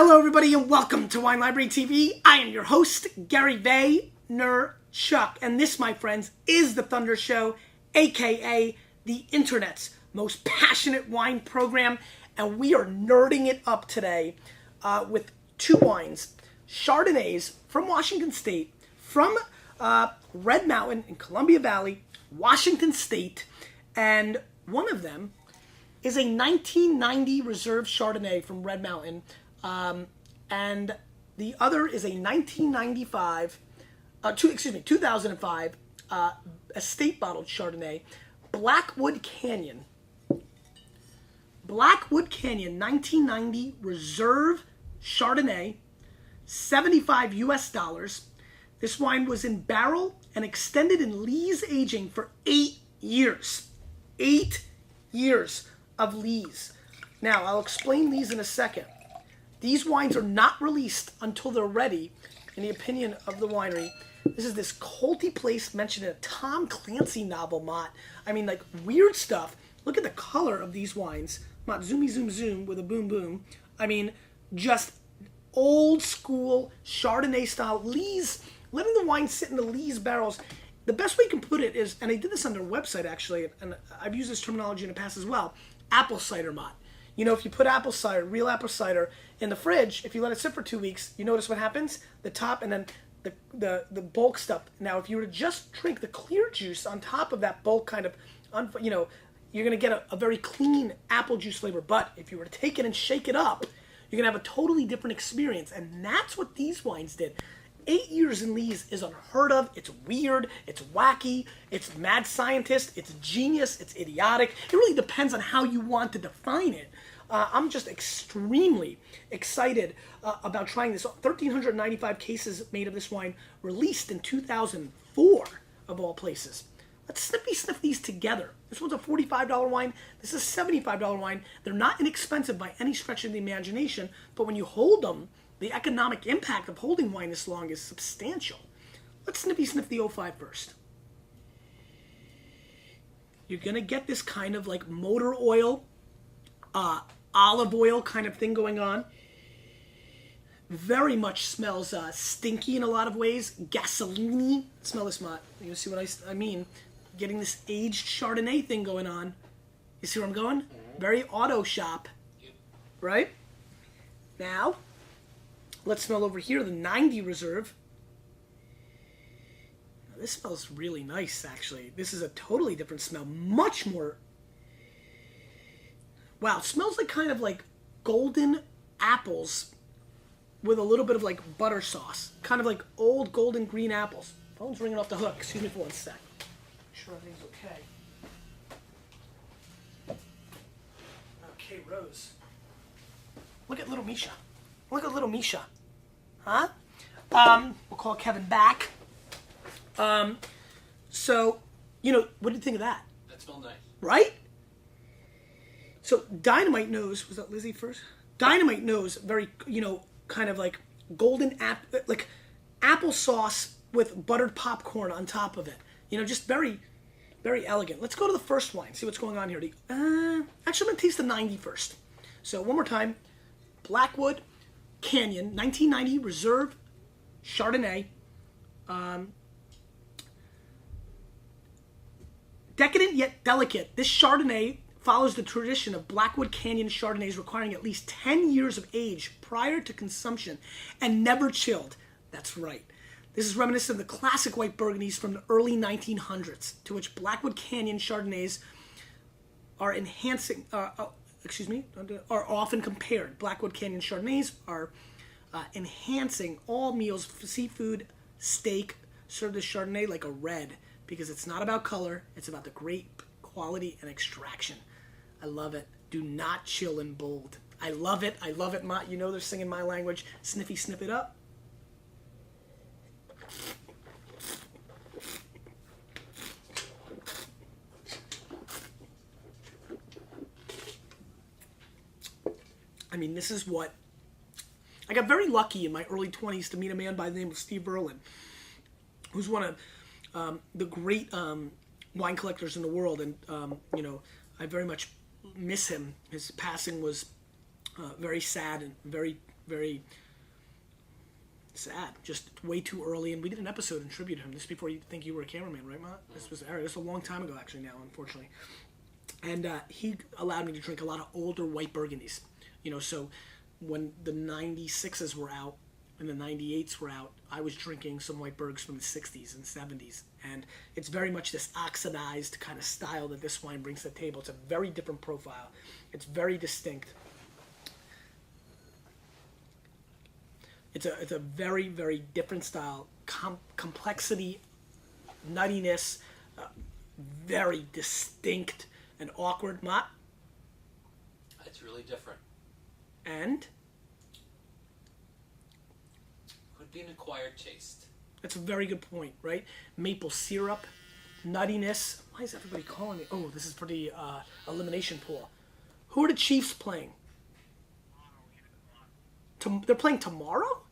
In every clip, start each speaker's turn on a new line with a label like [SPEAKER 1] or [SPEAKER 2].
[SPEAKER 1] Hello everybody and welcome to Wine Library TV. I am your host, Gary Vaynerchuk, and this, my friends, is the Thunder Show, aka the internet's most passionate wine program, and we are nerding it up today with two wines, Chardonnays from Washington State, from Red Mountain in Columbia Valley, Washington State, and one of them is a 1990 Reserve Chardonnay from Red Mountain, and the other is a 2005 estate bottled Chardonnay, Blackwood Canyon. Blackwood Canyon 1990 Reserve Chardonnay, $75 US. This wine was in barrel and extended in lees aging for 8 years. 8 years of lees. Now, I'll explain these in a second. These wines are not released until they're ready, in the opinion of the winery. This is this culty place mentioned in a Tom Clancy novel, Mott. I mean, like, weird stuff. Look at the color of these wines. Mott, zoomy zoom zoom with a boom boom. I mean, just old school Chardonnay style lees, letting the wine sit in the lees barrels. The best way you can put it is, and I did this on their website actually, and I've used this terminology in the past as well, apple cider, Mott. You know, if you put apple cider, real apple cider, in the fridge, if you let it sit for 2 weeks, you notice what happens? The top and then the bulk stuff. Now, if you were to just drink the clear juice on top of that bulk kind of, you know, you're going to get a very clean apple juice flavor. But if you were to take it and shake it up, you're going to have a totally different experience. And that's what these wines did. 8 years in lees is unheard of. It's weird. It's wacky. It's mad scientist. It's genius. It's idiotic. It really depends on how you want to define it. I'm just extremely excited about trying this. 1,395 cases made of this wine, released in 2004, of all places. Let's sniff these together. This one's a $45 wine. This is a $75 wine. They're not inexpensive by any stretch of the imagination, but when you hold them, the economic impact of holding wine this long is substantial. Let's sniff the 05 first. You're going to get this kind of like motor oil, olive oil kind of thing going on. Very much smells stinky in a lot of ways. Gasoline-y. Smell this, Mott. You see what I mean? Getting this aged Chardonnay thing going on. You see where I'm going? Very auto shop. Right? Now, let's smell over here the 90 Reserve. Now, this smells really nice, actually. This is a totally different smell. Much more. Wow, it smells like kind of like golden apples with a little bit of like butter sauce. Kind of like old golden green apples. Phone's ringing off the hook. Excuse me for 1 sec. Make sure everything's okay. Okay, Rose. Look at little Misha. Look at little Misha. Huh? We'll call Kevin back. So, you know, what do you think of that?
[SPEAKER 2] That smells nice.
[SPEAKER 1] Right? So Dynamite knows, was that Lizzie first? Dynamite knows very, you know, kind of like golden like applesauce with buttered popcorn on top of it. You know, just very, very elegant. Let's go to the first wine, see what's going on here. Actually, I'm going to taste the 90 first. So one more time. Blackwood Canyon, 1990 Reserve Chardonnay. Decadent yet delicate. This Chardonnay follows the tradition of Blackwood Canyon Chardonnays requiring at least 10 years of age prior to consumption and never chilled. That's right. This is reminiscent of the classic white Burgundies from the early 1900s, to which Blackwood Canyon Chardonnays are are often compared. Blackwood Canyon Chardonnays are enhancing all meals, seafood, steak, served as Chardonnay like a red, because it's not about color, it's about the grape quality and extraction. I love it. Do not chill in bold. I love it. I love it, Mott. You know they're singing my language. Sniffy, sniff it up. I mean, this is what... I got very lucky in my early 20s to meet a man by the name of Steve Berlin, who's one of the great wine collectors in the world, and you know, I very much miss him. His passing was very sad and very very sad. Just way too early, and we did an episode in tribute to him. This is before you think you were a cameraman, right, Matt? This was a long time ago, actually, now, unfortunately. And he allowed me to drink a lot of older white Burgundies. So when the 96s were out and the 98s were out, I was drinking some white Burgs from the 60s and 70s. And it's very much this oxidized kind of style that this wine brings to the table. It's a very different profile. It's very distinct. It's a very, very different style. Complexity, nuttiness, very distinct and awkward. Matt?
[SPEAKER 2] It's really different.
[SPEAKER 1] And?
[SPEAKER 2] Could be an acquired taste.
[SPEAKER 1] That's a very good point, right? Maple syrup, nuttiness. Why is everybody calling me? Oh, this is for the elimination pool. Who are the Chiefs playing? They're playing tomorrow?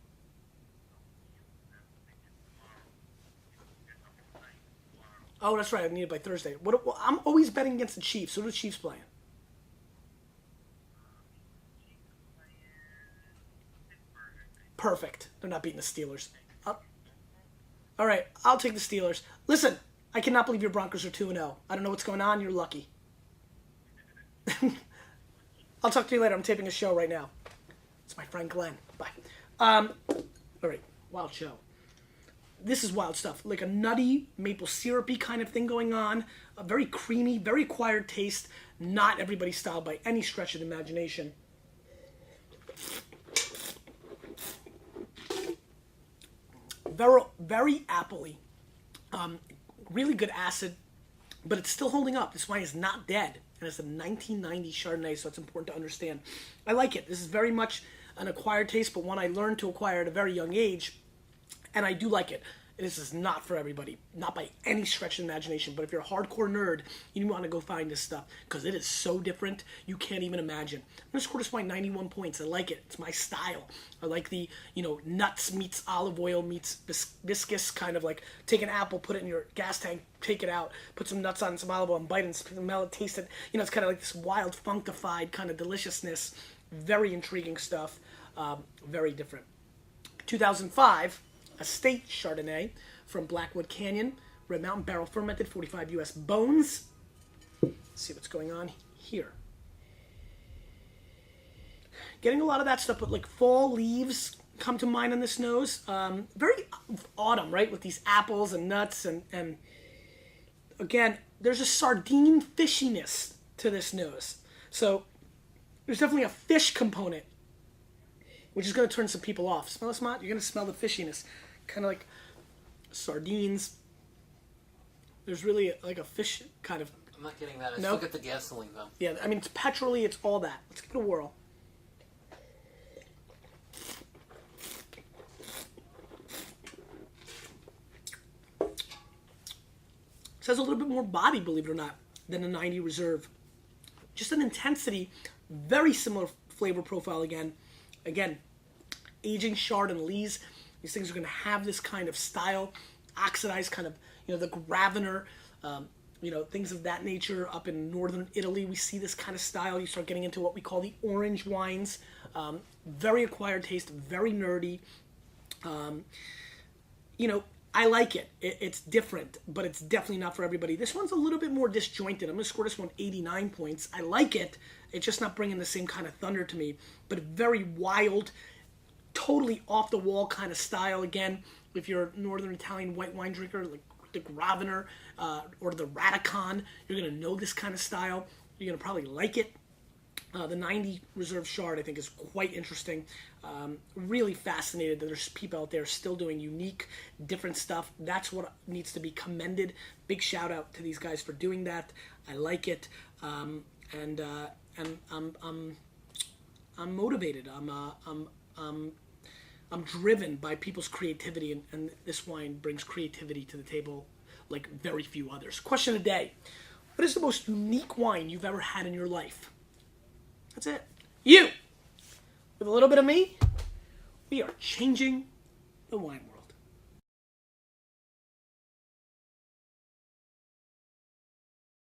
[SPEAKER 1] Oh, that's right. I need it by Thursday. I'm always betting against the Chiefs. Who are the Chiefs playing? Perfect. They're not beating the Steelers. All right, I'll take the Steelers. Listen, I cannot believe your Broncos are 2-0. I don't know what's going on. You're lucky. I'll talk to you later. I'm taping a show right now. It's my friend Glenn. Bye. All right, wild show. This is wild stuff. Like a nutty, maple syrupy kind of thing going on. A very creamy, very acquired taste. Not everybody's style by any stretch of the imagination. Very, very appley. Really good acid, but it's still holding up. This wine is not dead, and it's a 1990 Chardonnay, so it's important to understand. I like it. This is very much an acquired taste, but one I learned to acquire at a very young age, and I do like it. This is not for everybody, not by any stretch of the imagination, but if you're a hardcore nerd, you want to go find this stuff, because it is so different, you can't even imagine. I'm going to score this wine 91 points. I like it. It's my style. I like the, nuts meets olive oil meets viscous, kind of like take an apple, put it in your gas tank, take it out, put some nuts on some olive oil and bite it and smell it, taste it. It's kind of like this wild, funkified kind of deliciousness. Very intriguing stuff. Very different. 2005... Estate Chardonnay from Blackwood Canyon, Red Mountain Barrel Fermented, 45 U.S. bones. Let's see what's going on here. Getting a lot of that stuff, but like fall leaves come to mind on this nose. Very autumn, right? With these apples and nuts and again, there's a sardine fishiness to this nose. So there's definitely a fish component, which is going to turn some people off. Smell this, Matt? You're going to smell the fishiness. Kind of like sardines. There's really like a fish kind of...
[SPEAKER 2] I'm not getting that. I still get the gasoline, though.
[SPEAKER 1] Yeah, I mean, it's petrol-y. It's all that. Let's give it a whirl. It has a little bit more body, believe it or not, than a 90 Reserve. Just an intensity, very similar flavor profile again. Again, aging Chardonnays. These things are going to have this kind of style, oxidized kind of, the Graviner, things of that nature. Up in northern Italy, we see this kind of style. You start getting into what we call the orange wines. Very acquired taste, very nerdy. I like it. It's different, but it's definitely not for everybody. This one's a little bit more disjointed. I'm going to score this one 89 points. I like it. It's just not bringing the same kind of thunder to me, but very wild, totally off-the-wall kind of style. Again, if you're a northern Italian white wine drinker, like the Graviner or the Radicon, you're going to know this kind of style. You're going to probably like it. The 90 Reserve Chard, I think, is quite interesting. Really fascinated that there's people out there still doing unique, different stuff. That's what needs to be commended. Big shout out to these guys for doing that. I like it, and I'm motivated. I'm driven by people's creativity, and this wine brings creativity to the table like very few others. Question of the day: what is the most unique wine you've ever had in your life? That's it. You, with a little bit of me, we are changing the wine world.